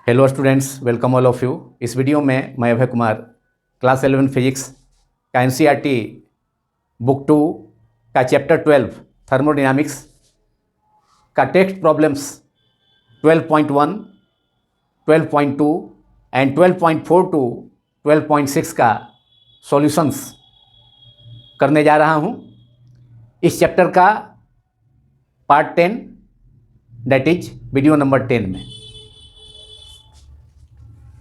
Hello students, welcome all of you. इस video में मैं अभय कुमार क्लास 11 फिजिक्स का एनसीईआरटी बुक 2 का चैप्टर 12 थर्मोडायनामिक्स का टेक्स्ट प्रॉब्लम्स 12.1, 12.2 एंड 12.4 टू 12.6 का सॉल्यूशंस करने जा रहा हूं। इस चैप्टर का part 10 that is video number 10 में।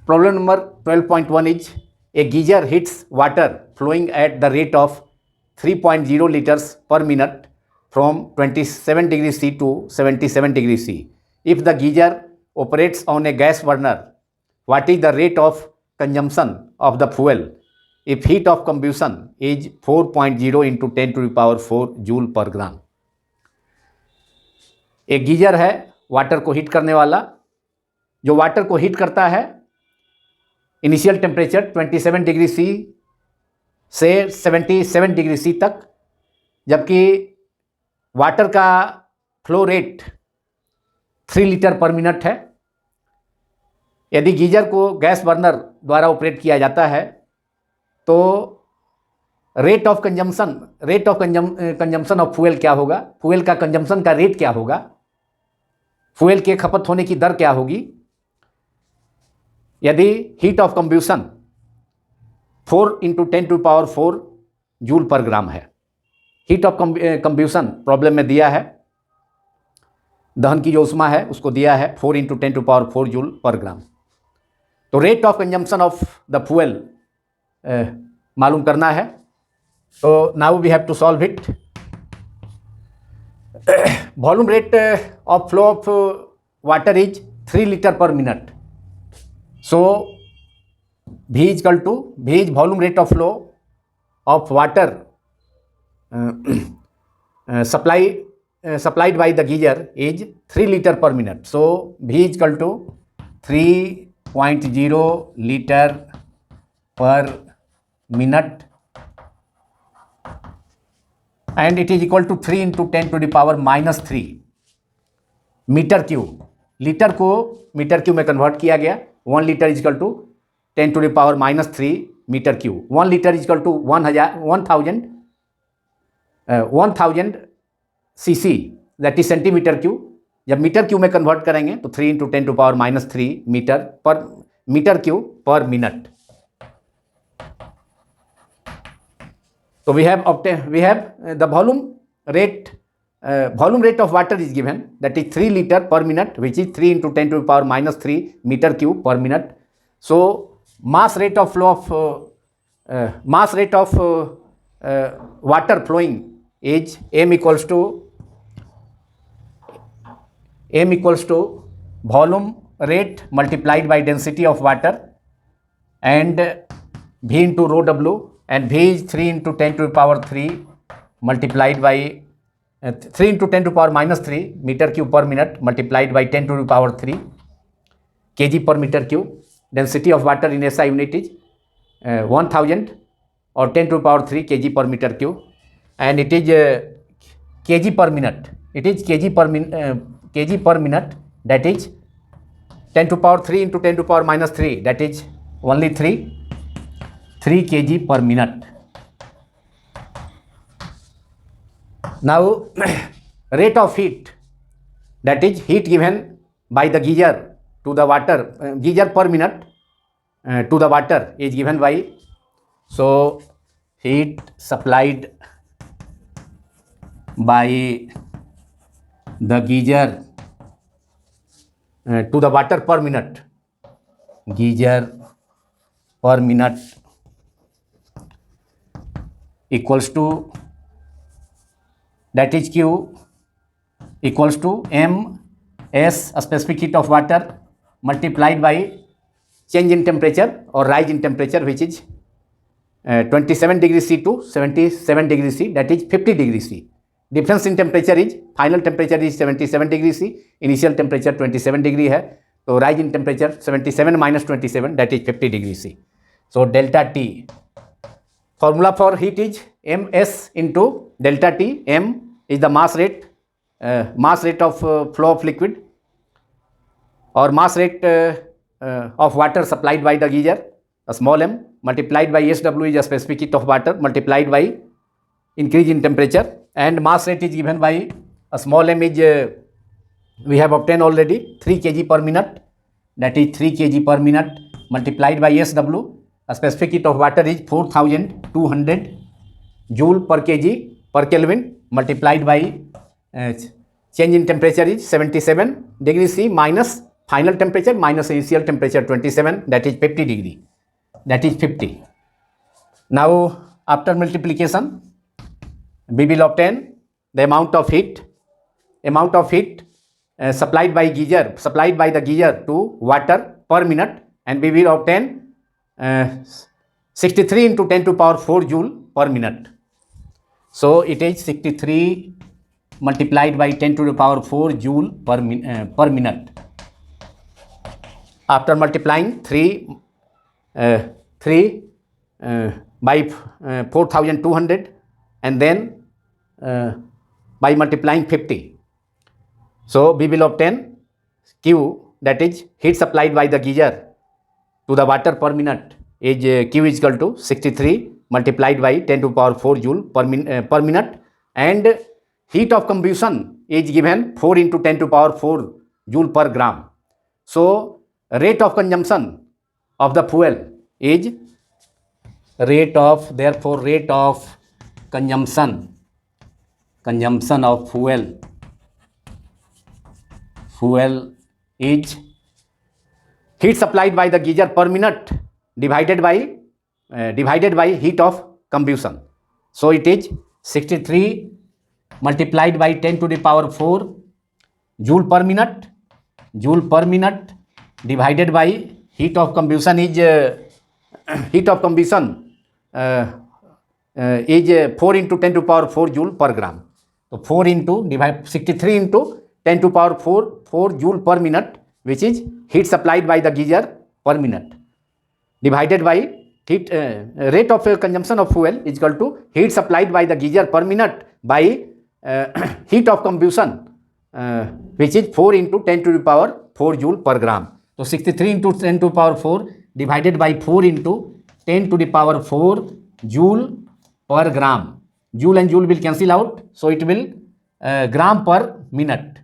Problem number 12.1 is a geyser heats water flowing at the rate of 3.0 liters per minute from 27 degrees C to 77 degrees C. If the geyser operates on a gas burner, what is the rate of consumption of the fuel if heat of combustion is 4.0 into 10 to the power 4 joule per gram? एक geyser है water को heat करने वाला, जो water को heat करता है initial temperature 27 degree C से 77 डिग्री सी तक, जबकि वाटर का flow rate 3 litre per minute है। यदि गीजर को गैस बर्नर द्वारा ऑपरेट किया जाता है तो rate of consumption of fuel क्या होगा, फ्यूल का कंजम्पशन का रेट क्या होगा, फ्यूल के खपत होने की दर क्या होगी यदि heat of combustion 4 into 10 to power 4 joule per gram है। हीट ऑफ कंब्यूशन प्रॉब्लम में दिया है, दहन की जो उष्मा है उसको दिया है 4 into 10 to power 4 joule per gram. तो rate of consumption of the fuel मालूम करना है। तो now we have to solve it. Volume rate of flow of water is 3 litre per minute. So V is volume rate of flow of water supplied by the geyser is 3 liter per minute. So V is equal to 3.0 liter per minute and it is equal to 3 into 10 to the power minus 3 metre cube. Litre को metre cube में convert किया गया। 1 litre is equal to 10 to the power minus 3 metre cube. 1 litre is equal to 1000 cc that is centimetre cube. जब metre cube में convert करेंगे तो 3 into 10 to power minus 3 metre cube per minute. तो we have the volume rate of water is given, that is 3 liter per minute, which is 3 into 10 to the power minus 3 meter cube per minute. So mass rate of flow of water flowing is m equals to volume rate multiplied by density of water and v into rho w, and v is 3 into 10 to the power 3 multiplied by 3 into 10 to the power minus 3 meter cube per minute multiplied by 10 to the power 3 kg per meter cube. Density of water in SI unit is 1000 or 10 to the power 3 kg per meter cube, and it is kg per minute. It is kg per minute, that is 10 to the power 3 into 10 to the power minus 3, that is only 3 kg per minute. Now rate of heat, that is heat given by the geyser to the water, geyser per minute to the water is given by, so heat supplied by the geyser to the water per minute, geyser per minute equals to, that is Q equals to MS specific heat of water multiplied by change in temperature or rise in temperature, which is 27 degrees C to 77 degrees C, that is 50 degrees C. Difference in temperature is, final temperature is 77 degrees C, initial temperature 27 degree है, तो rise in temperature 77 minus 27, that is 50 degrees C. So delta T, formula for heat is MS into delta T. M is the mass rate of flow of liquid, और mass rate of water supplied by the geyser, a small m, multiplied by SW is a specific heat of water, multiplied by increase in temperature, and mass rate is given by a small m is we have obtained already 3 kg per minute, that is 3 kg per minute, multiplied by SW, a specific heat of water is 4200 joule per kg per Kelvin, multiplied by change in temperature is 77 degrees C minus final temperature minus initial temperature 27, that is 50 degree, that is 50. Now after multiplication we will obtain the amount of heat supplied by the geyser to water per minute, and we will obtain 63 into 10 to the power 4 joule per minute. So it is 63 multiplied by 10 to the power 4 joule per minute. After multiplying 3 by 4200 and then by multiplying 50, so we will obtain Q, that is heat supplied by the geyser to the water per minute, is Q is equal to 63 multiplied by 10 to the power 4 joule per minute, and heat of combustion is given 4 into 10 to the power 4 joule per gram. So rate of consumption of the fuel is rate of consumption of fuel is heat supplied by the geyser per minute divided by heat of combustion. So it is 63 multiplied by 10 to the power 4 joule per minute divided by heat of combustion is 4 into 10 to the power 4 joule per gram. So 63 into 10 to the power 4 joule per minute, which is heat supplied by the geyser per minute, divided by rate of consumption of fuel is equal to heat supplied by the geyser per minute by heat of combustion, which is 4 into 10 to the power 4 joule per gram. So 63 into 10 to the power 4 divided by 4 into 10 to the power 4 joule per gram. Joule and joule will cancel out, so it will gram per minute.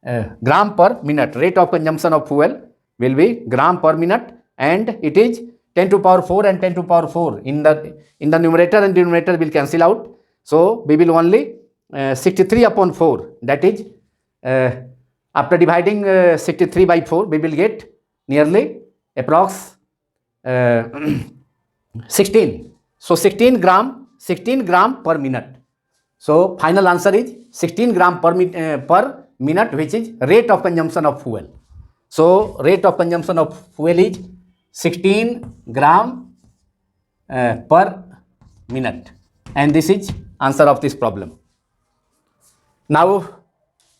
Rate of consumption of fuel will be gram per minute, and it is 10 to the power 4 and 10 to the power 4 in the numerator and denominator will cancel out. So we will only 63 upon 4, that is after dividing 63 by 4 we will get nearly approx 16. So 16 gram per minute. So final answer is 16 gram per minute, which is rate of consumption of fuel. So rate of consumption of fuel is 16 gram per minute, and this is answer of this problem. Now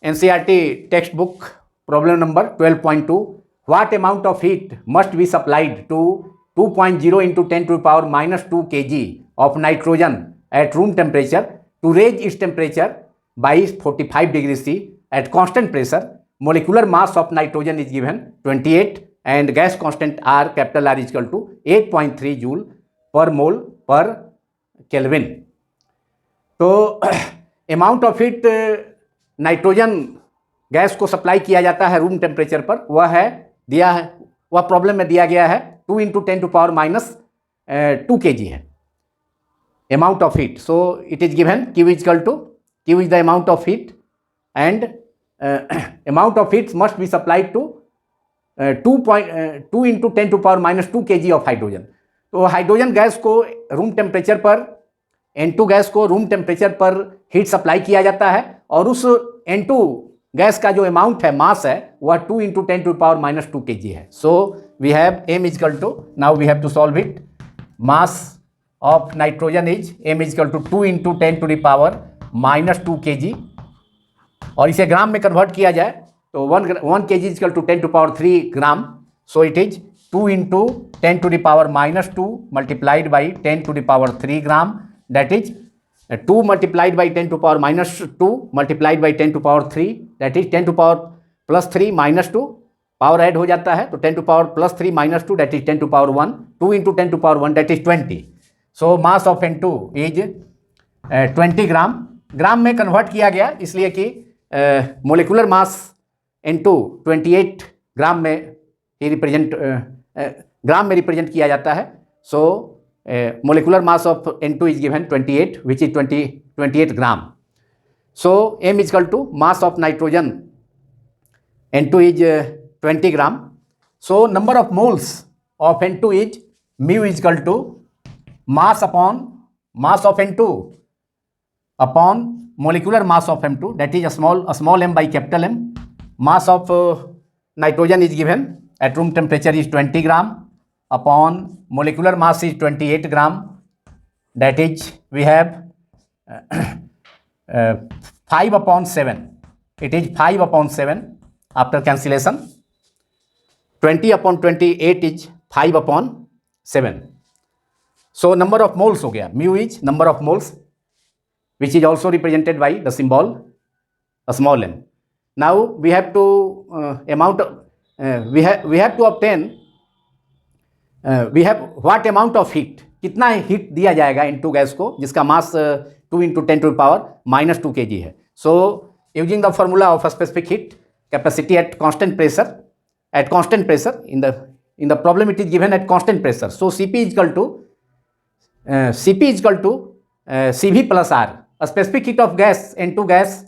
NCERT textbook problem number 12.2. What amount of heat must be supplied to 2.0 into 10 to the power minus 2 kg of nitrogen at room temperature to raise its temperature by 45 degrees C at constant pressure? Molecular mass of nitrogen is given 28 and gas constant R, capital R, is equal to 8.3 joule per mole per Kelvin. तो amount of heat nitrogen gas को supply किया जाता है room temperature पर, वह है दिया है, वह प्रॉब्लम में दिया गया है 2 into 10 to power minus 2 kg है amount of heat. So it is given Q is the amount of heat and amount of heat must be supplied to 2 into 10 to power minus 2 kg of hydrogen. तो hydrogen gas को room temperature पर N2 gas को room temperature पर heat supply किया जाता है और उस N2 गैस का जो अमाउंट है, मास है, वह 2 into 10 to power minus 2 kg है. So we have M is equal to, now we have to solve it. Mass of nitrogen is M is equal to 2 into 10 to the power minus 2 kg, और इसे ग्राम में convert किया जाए तो 1 kg is equal to 10 to power 3 gram. So it is 2 into 10 to the power minus 2 multiplied by 10 to the power 3 gram. That is 2 multiplied by 10 to power minus 2 multiplied by 10 to power 3, that is 10 to power plus 3 minus 2 power add हो जाता है तो 10 to power plus 3 minus 2 that is 10 to power 1, 2 into 10 to power 1 that is 20. So mass of N2 is 20 gram. Gram में convert किया गया इसलिए कि molecular mass N2 28 ग्राम में ही रिप्रेजेंट ग्राम में रिप्रेजेंट किया जाता है. So molecular mass of N2 is given 28 which is 28 gram. So M is equal to mass of nitrogen N2 is 20 gram. So number of moles of N2 is mu is equal to mass upon mass of N2 upon molecular mass of M2, that is a small m by capital M. Mass of nitrogen is given at room temperature is 20 gram upon molecular mass is 28 gram. That is we have 5 upon 7. It is 5 upon 7. After cancellation 20 upon 28 is 5 upon 7. So number of moles हो गया. Mu is number of moles which is also represented by the symbol a small m. Now we have to we have to obtain we have what amount of heat, कितना heat दिया जाएगा N2 gas को जिसका मास 2 into 10 to the power minus 2 kg है. So using the formula of a specific heat capacity at constant pressure in the problem it is given at constant pressure. So Cp is equal to Cv plus R. A specific heat of gas N2 gas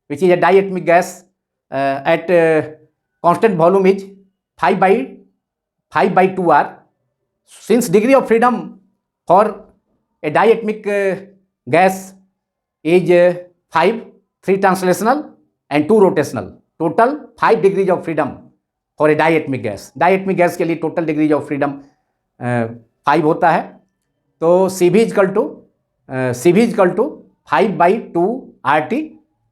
which is a diatomic gas at constant volume is 5 by 2R. Since degree of freedom for a diatomic gas is 5, 3 translational and 2 rotational. Total 5 degrees of freedom for a diatomic gas. Diatomic gas के लिए total degrees of freedom 5 होता है. तो Cv is equal to 5 by 2 RT.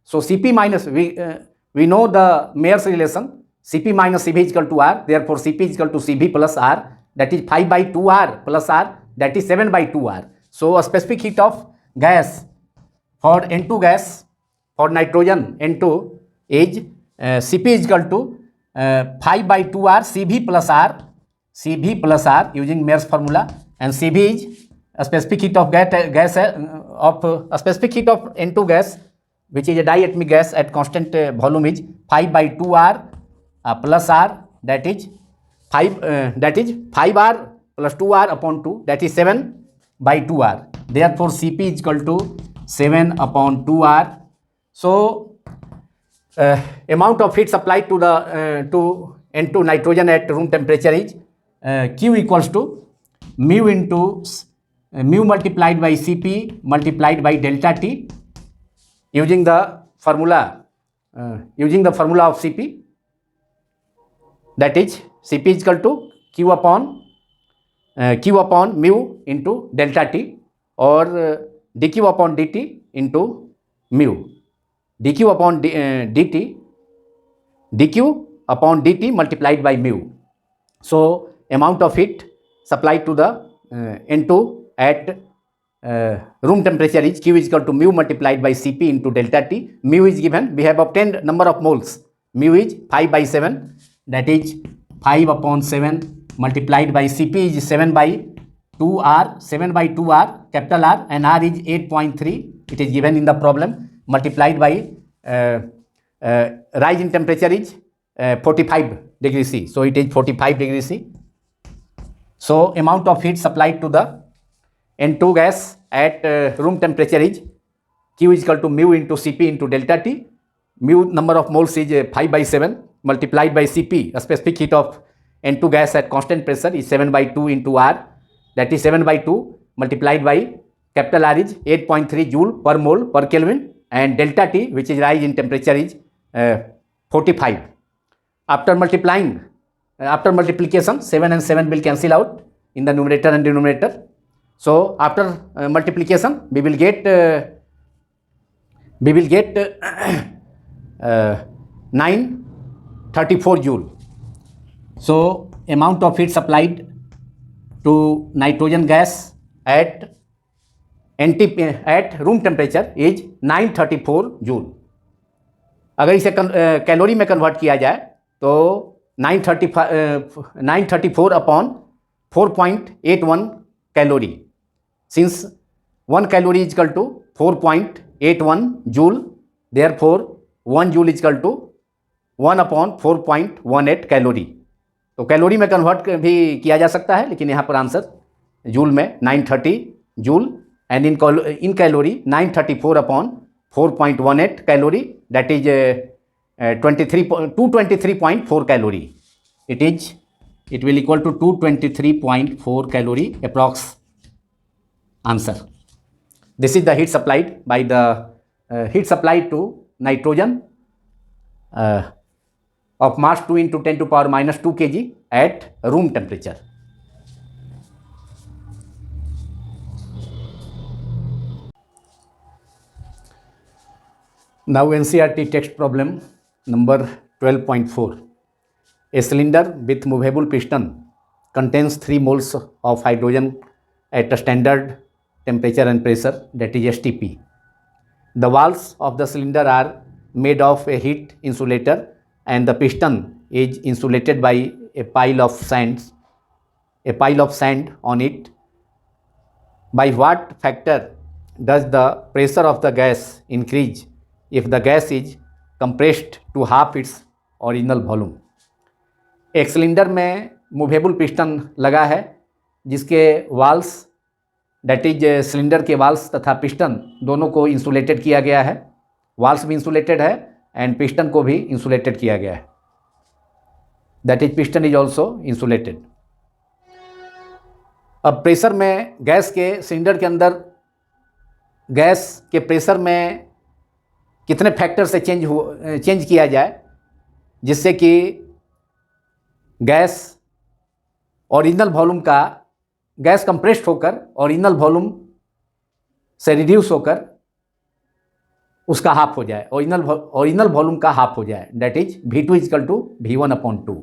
So Cp minus we know the Mayer's relation Cp minus Cv is equal to R. Therefore Cp is equal to Cv plus R that is 5 by 2R plus R that is 7 by 2R. So a specific heat of gas for N2 gas for nitrogen N2 is Cp is equal to 5 by 2R Cv plus R using Mayer's formula, and Cv is a specific heat of gas of a specific heat of N2 gas which is a diatomic gas at constant volume is 5 by 2R plus R that is 5R plus 2R upon 2 that is 7 by 2R. Therefore Cp is equal to 7 upon 2R. So amount of heat supplied to the to N2 nitrogen at room temperature is Q equals to mu into mu multiplied by Cp multiplied by delta T using the formula of Cp, that is Cp is equal to Q upon mu into delta T or dQ upon dt into mu. dQ upon dt multiplied by mu. So amount of heat supplied to the N2 at room temperature is Q is equal to mu multiplied by Cp into delta T. Mu is given. We have obtained number of moles. Mu is 5 by 7 that is 5 upon 7 multiplied by Cp is 7 by 2R capital R and R is 8.3. It is given in the problem. Multiplied by rise in temperature is 45 degrees C. So it is 45 degrees C. So amount of heat supplied to the N2 gas at room temperature is Q is equal to mu into Cp into delta T. Mu number of moles is 5 by 7 multiplied by Cp. A specific heat of N2 gas at constant pressure is 7 by 2 into R. That is 7 by 2 multiplied by capital R is 8.3 joule per mole per Kelvin. And delta T which is rise in temperature is 45. After multiplication 7 and 7 will cancel out in the numerator and denominator. So after multiplication we will get 934 joule. So amount of heat supplied to nitrogen gas at room temperature is 934 joule. अगर इसे calorie में convert किया जाए तो 934 upon 4.81 calorie. Since 1 calorie is equal to 4.81 joule, therefore 1 joule is equal to 1 upon 4.18 calorie. तो calorie में convert भी किया जा सकता है, लेकिन यहाँ पर आंसर जूल में 930 joule, and in calorie 934 upon 4.18 calorie, that is 223.4 calorie. It will equal to 223.4 calorie approx answer. This is the heat supplied by the heat supplied to nitrogen of mass 2 into 10 to power minus 2 kg at room temperature. Now NCERT text problem number 12.4. A cylinder with movable piston contains 3 moles of hydrogen at a standard temperature and pressure, that is STP. The walls of the cylinder are made of a heat insulator and the piston is insulated by a pile of sand on it. By what factor does the pressure of the gas increase if the gas is compressed to half its original volume? एक cylinder में movable piston लगा है जिसके Waals, that is cylinder के Waals तथा piston दोनों को insulated किया गया है. वाल्स भी इंसुलेटेड है एंड पिस्टन को भी इंसुलेटेड किया गया है, that is piston is also insulated. अब प्रेशर में गैस के सिलेंडर के अंदर गैस के प्रेशर में कितने फैक्टर से चेंज किया जाए जिससे कि गैस ओरिजिनल वॉल्यूम का, गैस कंप्रेस्ड होकर ओरिजिनल वॉल्यूम से रिड्यूस होकर उसका हाफ हो जाए, ओरिजिनल वॉल्यूम का हाफ हो जाए, that is V2 is equal to V1/2.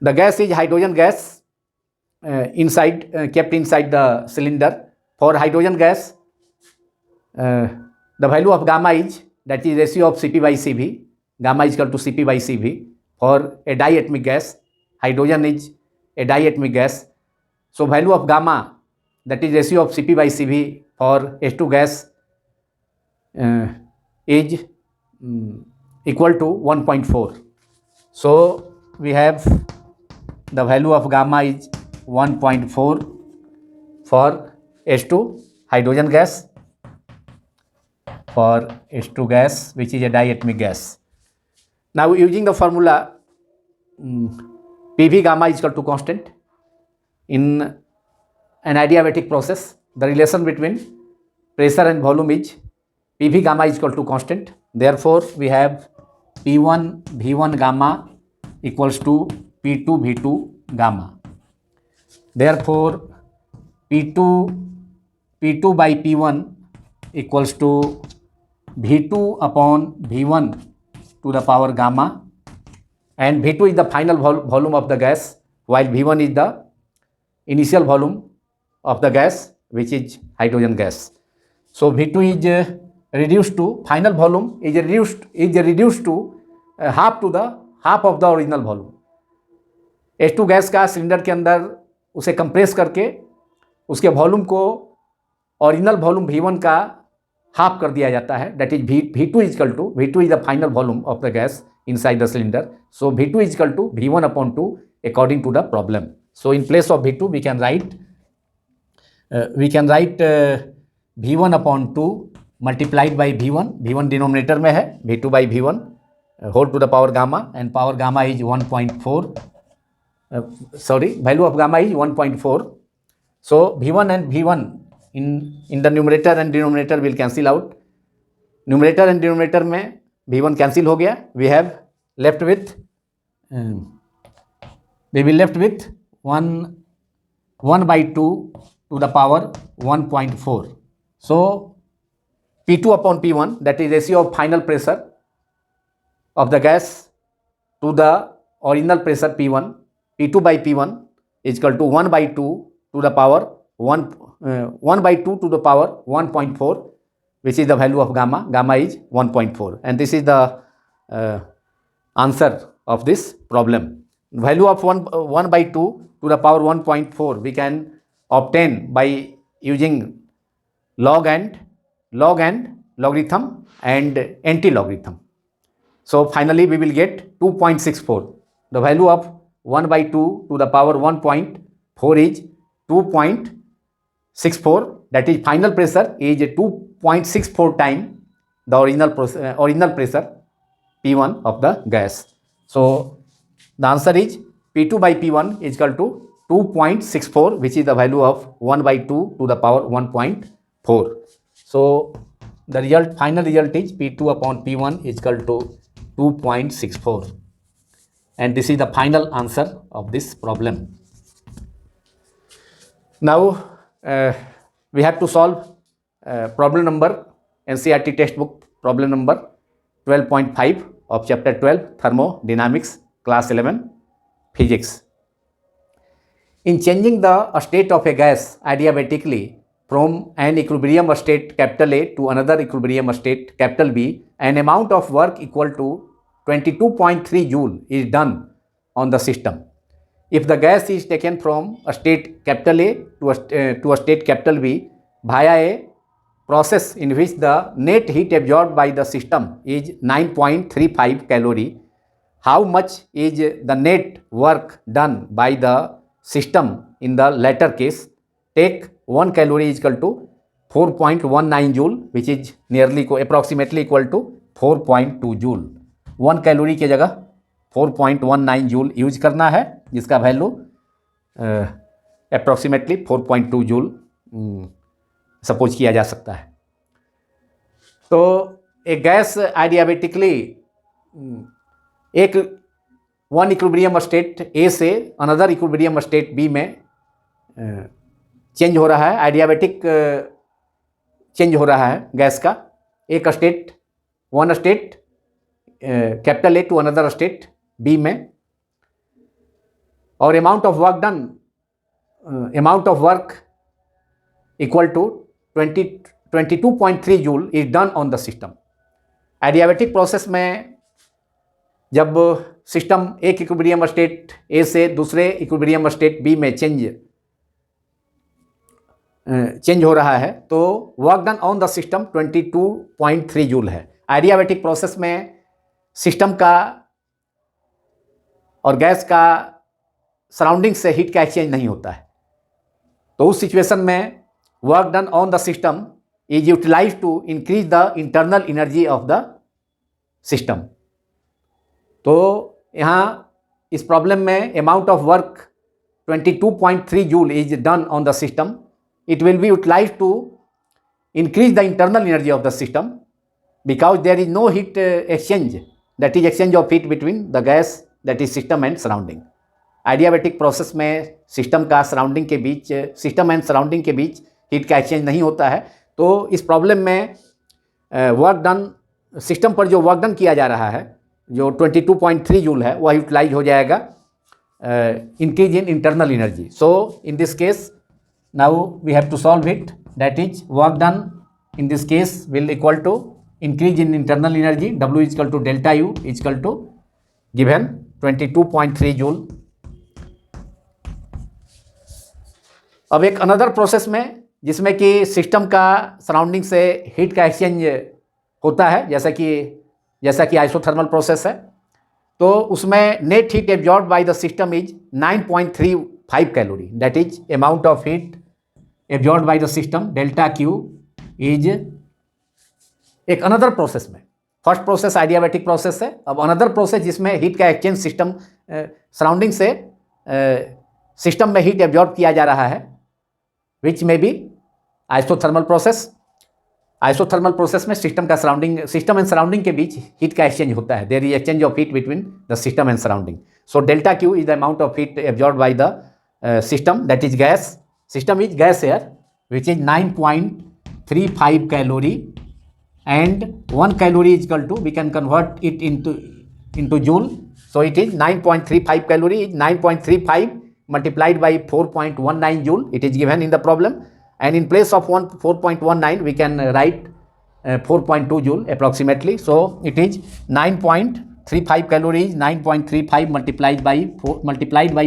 The gas is hydrogen gas inside kept inside the cylinder. For hydrogen gas the value of gamma is, that is ratio of Cp by Cv, gamma is equal to Cp by Cv. For a diatomic gas, hydrogen is a diatomic gas, so value of gamma, that is ratio of Cp by Cv for H2 gas is equal to 1.4. So we have the value of gamma is 1.4 for H2 hydrogen gas, for H2 gas which is a diatomic gas. Now using the formula PV gamma is equal to constant. In an adiabatic process, the relation between pressure and volume is PV gamma is equal to constant. Therefore we have P1 V1 gamma equals to P2 V2 gamma. Therefore P2 by P1 equals to V2 upon V1 to the power gamma, and V2 is the final volume of the gas while V1 is the initial volume of the gas which is hydrogen gas. So V2 is reduced to, final volume is reduced to half of the original volume. H2 gas का cylinder के अंदर उसे compress करके उसके volume को original volume V1 का half कर दिया जाता है, that is V2 is the final volume of the gas inside the cylinder. So V2 is equal to V1/2 according to the problem. So in place of V2 we can write V1/2 multiplied by V1 denominator में है, V2 by V1 whole to the power gamma, and power gamma is 1.4. Value of gamma is 1.4. So V1 and V1 in the numerator and denominator will cancel out. Numerator and denominator में V1 cancel हो गया. We will left with 1/2 to the power 1.4. So P2 upon P1, that is ratio of final pressure of the gas to the original pressure P1. P2 by P1 is equal to 1/2 to the power 1/2 to the power 1.4, which is the value of gamma. Gamma is 1.4, and this is the answer of this problem. Value of 1 by 2 to the power 1.4 we can obtain by using log and logarithm and anti-logarithm. So finally we will get 2.64. The value of 1 by 2 to the power 1.4 is 2.64. That is final pressure is 2.64 times the original pressure P1 of the gas. So the answer is P2 by P1 is equal to 2.64, which is the value of 1 by 2 to the power 1.4. So the final result is P2 upon P1 is equal to 2.64. And this is the final answer of this problem. Now we have to solve problem number NCERT textbook problem number 12.5 of chapter 12 thermodynamics, class 11 physics. In changing the state of a gas adiabatically from an equilibrium state capital A to another equilibrium state capital B, an amount of work equal to 22.3 joule is done on the system. If the gas is taken from a state capital A to a state capital B via a process in which the net heat absorbed by the system is 9.35 calorie, how much is the net work done by the system in the latter case? Take 1 calorie is equal to 4.19 joule, which is approximately equal to 4.2 joule. 1 calorie की जगह 4.19 joule use करना है, जिसका value approximately 4.2 joule suppose किया जा सकता है. तो एक गैस आइडियाबेटिकली एक वन इक्विलिब्रियम स्टेट ए से अनदर इक्विलिब्रियम स्टेट बी में चेंज हो रहा है. आइडियाबेटिक चेंज हो रहा है गैस का, एक state one state capital A to another state B में, और amount of work equal to 22.3 joule is done on the system. Adiabatic process में जब सिस्टम एक इक्विलिब्रियम स्टेट ए से दूसरे इक्विलिब्रियम स्टेट बी में चेंज हो रहा है, तो work done on the system 22.3 joule है. एडियाबेटिक प्रोसेस में सिस्टम का और गैस का सराउंडिंग से हीट का एक्सचेंज नहीं होता है, तो उस सिचुएशन में work done on the system is utilize to increase the internal energy of the system. तो यहाँ इस प्रॉब्लम में amount of work 22.3 joule is done on the system. It will be utilize to increase the internal energy of the system because there is no heat exchange, that is exchange of heat between the gas, that is system and surrounding. Adiabatic process में system का surrounding के बीच, system and surrounding के बीच heat का exchange नहीं होता है. तो इस प्रॉब्लम में वर्क डन, सिस्टम पर जो वर्क डन किया जा रहा है जो 22.3 जूल है, वह यूटिलाइज हो जाएगा increase in internal energy. So in this case now we have to solve it. That is work done in this case will equal to increase in internal energy, W is equal to delta U is equal to given 22.3 joule. अब एक another process में जिसमें कि system का surrounding से heat का exchange होता है, जैसा कि आइसोथर्मल प्रोसेस है, तो उसमें net heat absorb by the system is 9.35 calorie. That is amount of heat absorb by the system delta Q is एक अनदर प्रोसेस में. फर्स्ट प्रोसेस आइडियाबेटिक प्रोसेस है. अब अनदर प्रोसेस जिसमें हीट का exchange system surrounding से system में heat absorb किया जा रहा है, विच में be isothermal process. Isothermal process में सिस्टम एंड सराउंडिंग के बीच हीट का एक्सचेंज होता है. There is exchange of heat between the system and surrounding. So delta Q is the amount of heat absorb by the system, that is gas. System is gas air which is 9.35 calorie. And 1 calorie is equal to, we can convert it into joule. So it is 9.35 calorie is 9.35 multiplied by 4.19 joule. It is given in the problem, and in place of 4.19 we can write 4.2 joule approximately. So it is 9.35 9.35 calorie is 9.35 multiplied by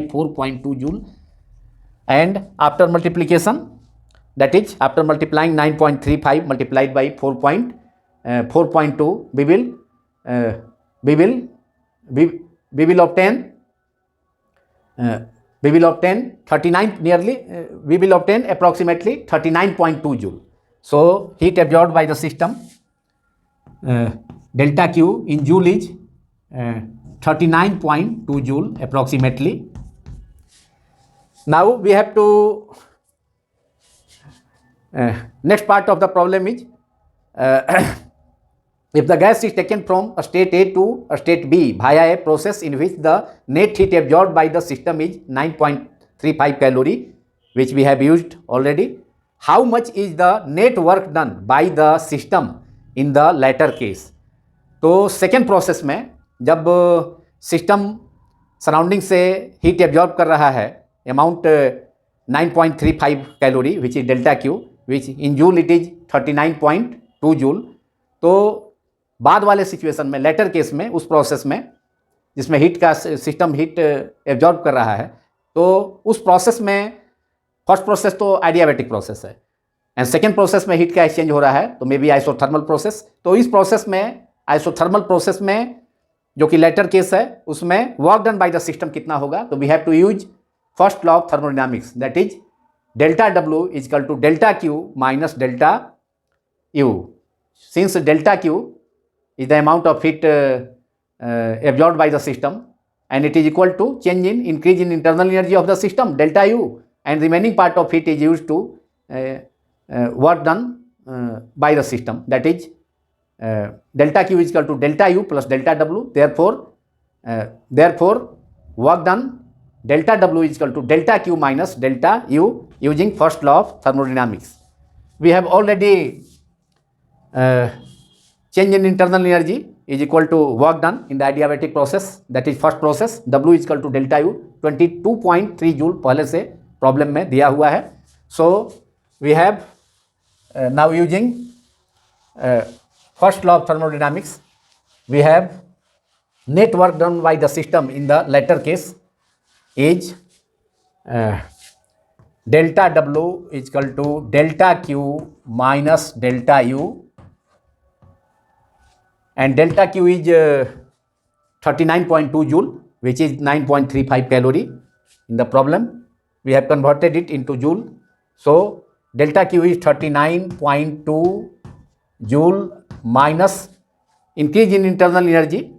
4.2 joule, and after multiplication, that is after multiplying 9.35 multiplied by 4.2, we will obtain 39 nearly, we will obtain approximately 39.2 joule. So heat absorbed by the system, delta Q in joule is 39.2 joule approximately. Now we have to, next part of the problem is, if the gas is taken from a state A to a state B via a process in which the net heat absorbed by the system is 9.35 calorie, which we have used already, how much is the net work done by the system in the latter case? तो second process में जब system surrounding से heat absorb कर रहा है amount 9.35 calorie which is delta Q, which in joule it is 39.2 joule, तो बाद वाले सिचुएशन में, लेटर केस में, उस प्रोसेस में जिसमें हीट का सिस्टम हीट एब्जॉर्ब कर रहा है, तो उस प्रोसेस में फर्स्ट प्रोसेस तो एडियाबैटिक प्रोसेस है एंड सेकेंड प्रोसेस में हीट का एक्सचेंज हो रहा है, तो मे बी आइसोथर्मल प्रोसेस. तो इस प्रोसेस में, आइसोथर्मल प्रोसेस में जो कि लेटर केस है, उसमें work done by the system कितना होगा? तो we have to use first law of thermodynamics, that is delta W is equal to delta Q minus delta U. Since delta Q is the amount of heat absorbed by the system, and it is equal to change in increase in internal energy of the system delta U, and remaining part of heat is used to work done by the system, that is delta Q is equal to delta U plus delta W. Therefore work done delta W is equal to delta Q minus delta U using first law of thermodynamics. We have already change in internal energy is equal to work done in the adiabatic process, that is first process. W is equal to delta U, 22.3 joule पहले से problem में दिया हुआ है. So we have now using first law of thermodynamics, we have net work done by the system in the latter case is delta W is equal to delta Q minus delta U, and delta Q is 39.2 joule, which is 9.35 calorie. In the problem, we have converted it into joule. So delta Q is 39.2 joule minus increase in internal energy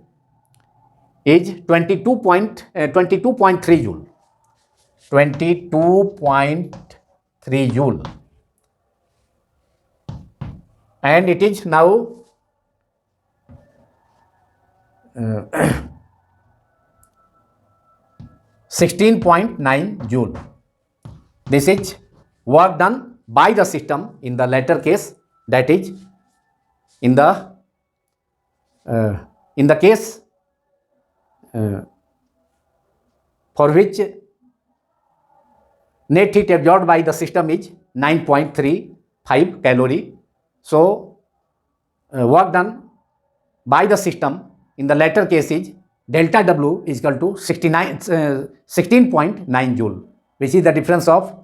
is 22.3 joule. 22.3 joule, and it is now 16.9 joule. This is work done by the system in the latter case, that is in the case for which net heat absorbed by the system is 9.35 calorie. So work done by the system in the latter case is delta W is equal to 16.9 joule, which is the difference of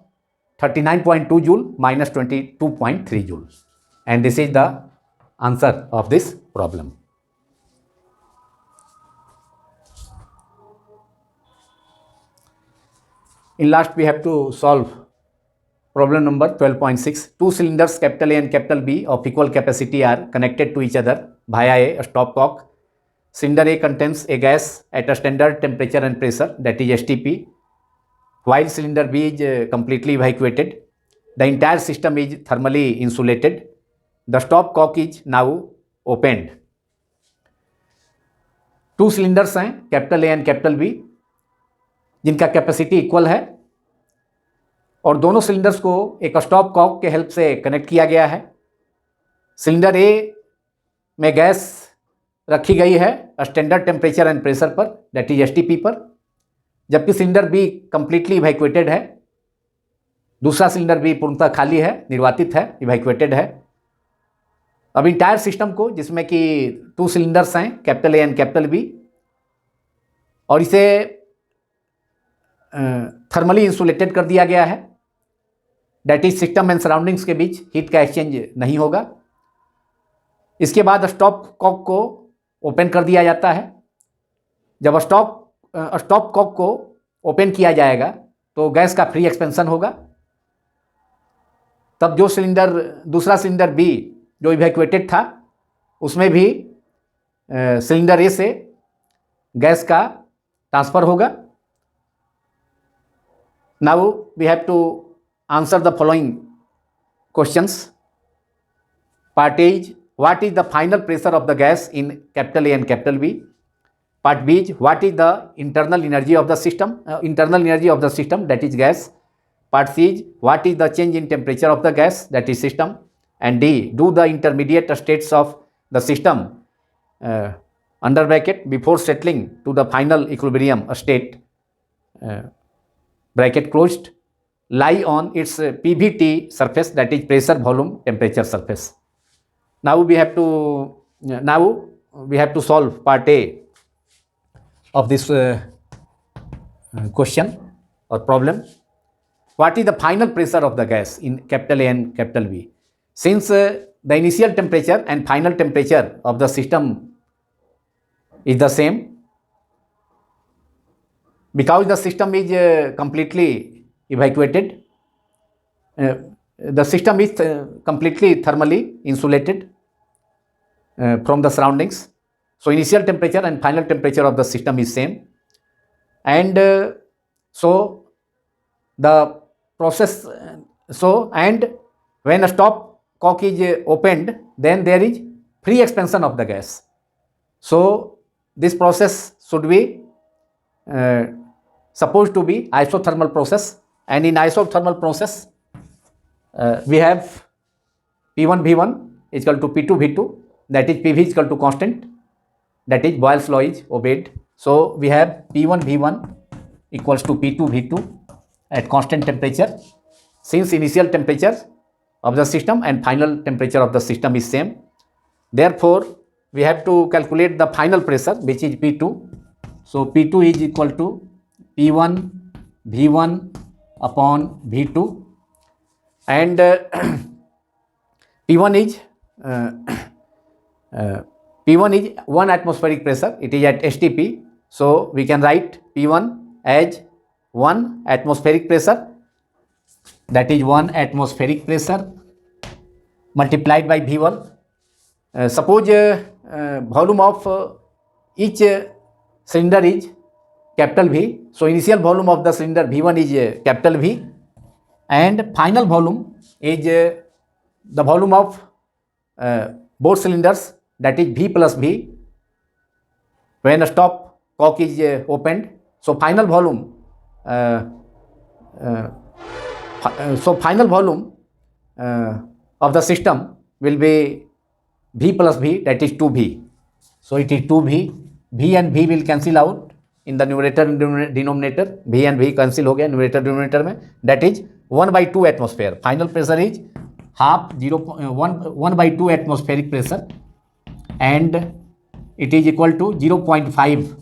39.2 joule minus 22.3 joule, and this is the answer of this problem. In last, we have to solve problem number 12.6. Two cylinders capital A and capital B of equal capacity are connected to each other via a stopcock. Cylinder A contains a gas at a standard temperature and pressure, that is STP, while cylinder B is completely evacuated. The entire system is thermally insulated. The stopcock is now opened. Two cylinders हैं, capital A and capital B, जिनका capacity equal है, और दोनों cylinders को एक stopcock के help से connect किया गया है. सिलिंडर ए में गैस रखी गई है स्टैंडर्ड टेम्परेचर एंड प्रेशर पर, दैट इज एसटीपी पर, जबकि सिलिंडर बी कंप्लीटली इवैक्यूएटेड है. दूसरा सिलिंडर बी पूर्णतः खाली है, निर्वातित है, इवैक्यूएटेड है. अब इंटायर सिस्टम को, जिसमें कि टू सिलिंडर्स हैं capital A and capital B, और इसे थर्मली इंसुलेटेड कर दिया गया है, that is system and surroundings के बीच हीट का एक्सचेंज नहीं होगा। इसके बाद स्टॉप कॉक को ओपन कर दिया जाता है। जब स्टॉप कॉक को ओपन किया जाएगा तो गैस का फ्री एक्सपेंशन होगा। तब जो सिलेंडर, दूसरा सिलेंडर बी जो इवैक्यूएटेड था, उसमें भी सिलेंडर ए से गैस का ट्रांसफर होगा। Now we have to answer the following questions. Part A is what is the final pressure of the gas in capital A and capital B? Part B is what is the internal energy of the system, that is gas. Part C is what is the change in temperature of the gas, that is system. And D, do the intermediate states of the system under bracket before settling to the final equilibrium state bracket closed lie on its PVT surface, that is pressure, volume, temperature surface. Now we have to solve part A of this question or problem. What is the final pressure of the gas in capital A and capital B? Since the initial temperature and final temperature of the system is the same, because the system is completely evacuated, the system is completely thermally insulated from the surroundings. So initial temperature and final temperature of the system is same, and so the process, and when a stop cock is opened, then there is free expansion of the gas. So this process should be supposed to be isothermal process, and in isothermal process we have P1 V1 is equal to P2 V2, that is PV is equal to constant, that is Boyle's law is obeyed. So we have P1 V1 equals to P2 V2 at constant temperature. Since initial temperature of the system and final temperature of the system is same, therefore we have to calculate the final pressure, which is P2. So P2 is equal to P1 V1 upon V2, and P1 is 1 atmospheric pressure, it is at STP. So we can write P1 as 1 atmospheric pressure, that is 1 atmospheric pressure multiplied by V1. Suppose volume of each cylinder is capital V, so initial volume of the cylinder V1 is capital V, and final volume is the volume of both cylinders, that is V plus V, when a stop cock is opened. So final volume of the system will be V plus V, that is 2V. So it is 2V. V and V will cancel out in the numerator and denominator. V and V cancel हो गया numerator denominator में, that is 1/2 atmosphere. Final pressure is 1/2 atmospheric pressure, and it is equal to 0.5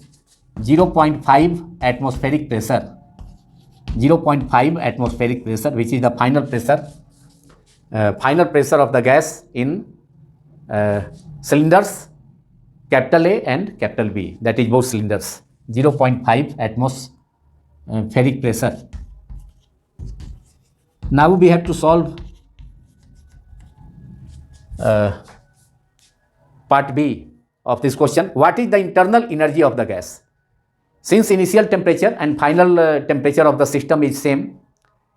atmospheric pressure, 0.5 atmospheric pressure, which is the final pressure of the gas in cylinders capital A and capital B, that is both cylinders, 0.5 atmospheric pressure. Now we have to solve part B of this question. What is the internal energy of the gas? Since initial temperature and final temperature of the system is same,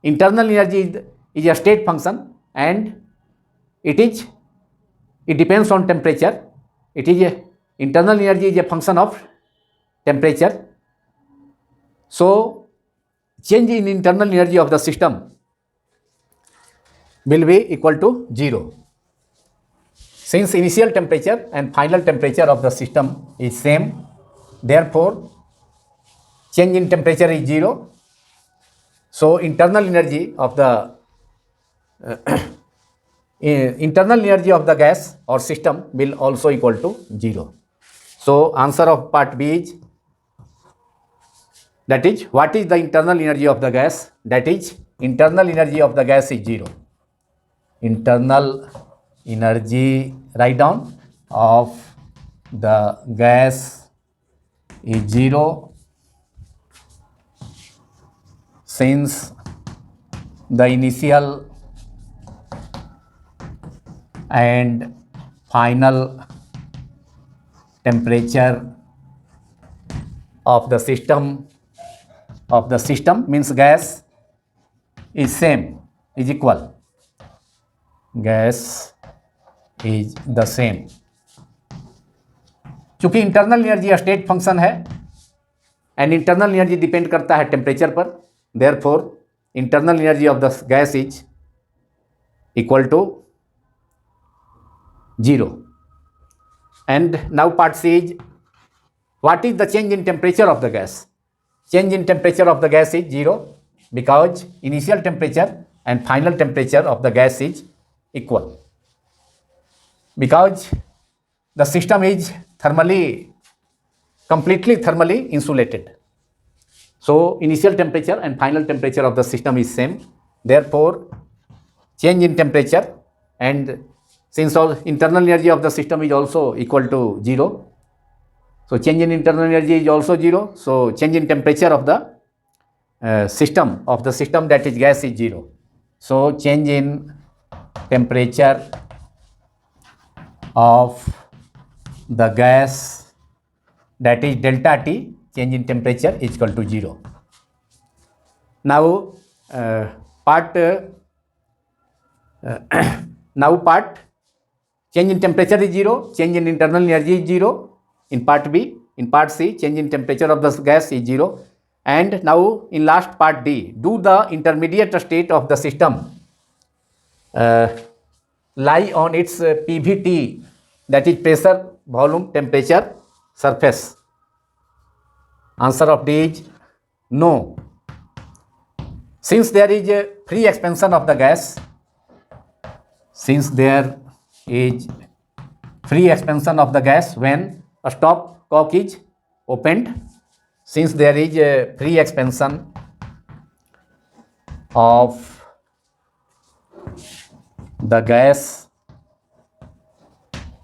internal energy is a state function, and it depends on temperature. Internal energy is a function of temperature. So change in internal energy of the system will be equal to 0. Since initial temperature and final temperature of the system is same, therefore change in temperature is 0. So internal energy of the gas or system will also equal to 0. So answer of part B is That is, what is the internal energy of the gas? That is, internal energy of the gas is 0. Internal energy, write down, of the gas is 0 since the initial and final temperature of the system means gas is same, is equal. Gas is the same. चूंकि internal energy state function है and internal energy depend करता है temperature पर, therefore internal energy of the gas is equal to 0. And now part C is, what is the change in temperature of the gas? Change in temperature of the gas is 0 because initial temperature and final temperature of the gas is equal. Because the system is completely thermally insulated. So initial temperature and final temperature of the system is same. Therefore, change in temperature, and since all internal energy of the system is also equal to 0, so change in internal energy is also 0. So change in temperature of the system that is gas is 0. So change in temperature of the gas, that is delta T, change in temperature is equal to 0. Now part change in temperature is 0, change in internal energy is 0 in part B. In part C, change in temperature of the gas is 0. And now in last part D, do the intermediate state of the system lie on its PVT, that is pressure, volume, temperature, surface. Answer of D is no. Since there is a free expansion of the gas, when a stopcock is opened, since there is a free expansion of the gas,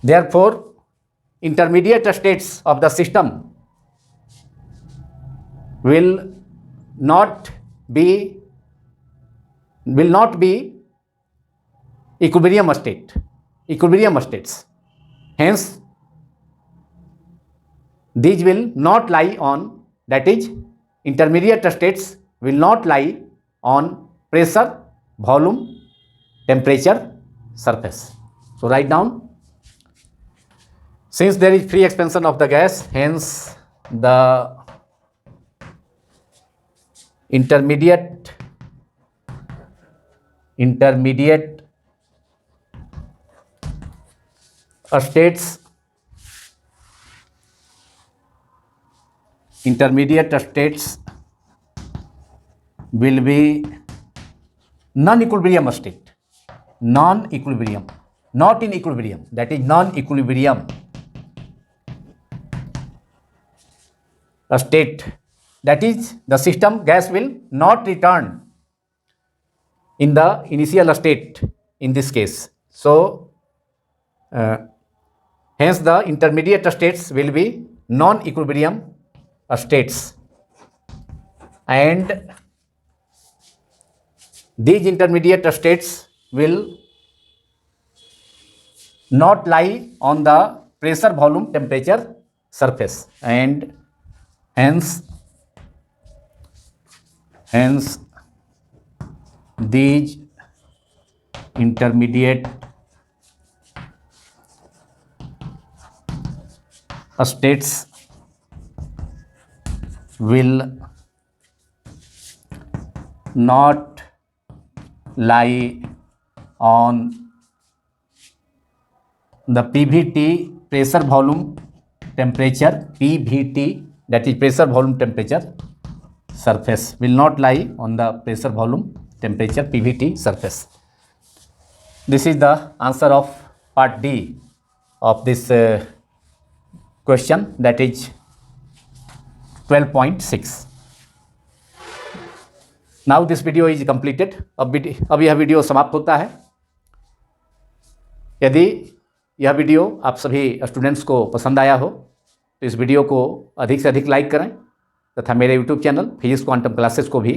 therefore intermediate states of the system will not be equilibrium states. Hence, these will not lie on, that is, intermediate states will not lie on pressure, volume, temperature, surface. So write down, since there is free expansion of the gas, hence the intermediate states will be non-equilibrium state, not in equilibrium, that is non-equilibrium state, that is the system gas will not return in the initial state in this case. So hence the intermediate states will be non-equilibrium states, and these intermediate states will not lie on the pressure, volume, temperature, surface, and hence these intermediate states will not lie on the PVT, pressure, volume, temperature, PVT, that is pressure, volume, temperature, surface, will not lie on the pressure, volume, temperature, PVT, surface. This is the answer of part D of this question, that is 12.6. Now this video is completed. अब यह video समाप्त होता है। यदि यह video आप सभी students को पसंद आया हो तो इस वीडियो को अधिक से अधिक लाइक करें तथा मेरे YouTube channel physics quantum classes को भी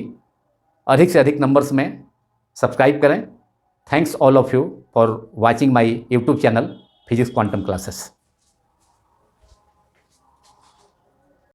अधिक से अधिक नंबर्स में सब्सक्राइब करें। Thanks all of you for watching my YouTube channel physics quantum classes.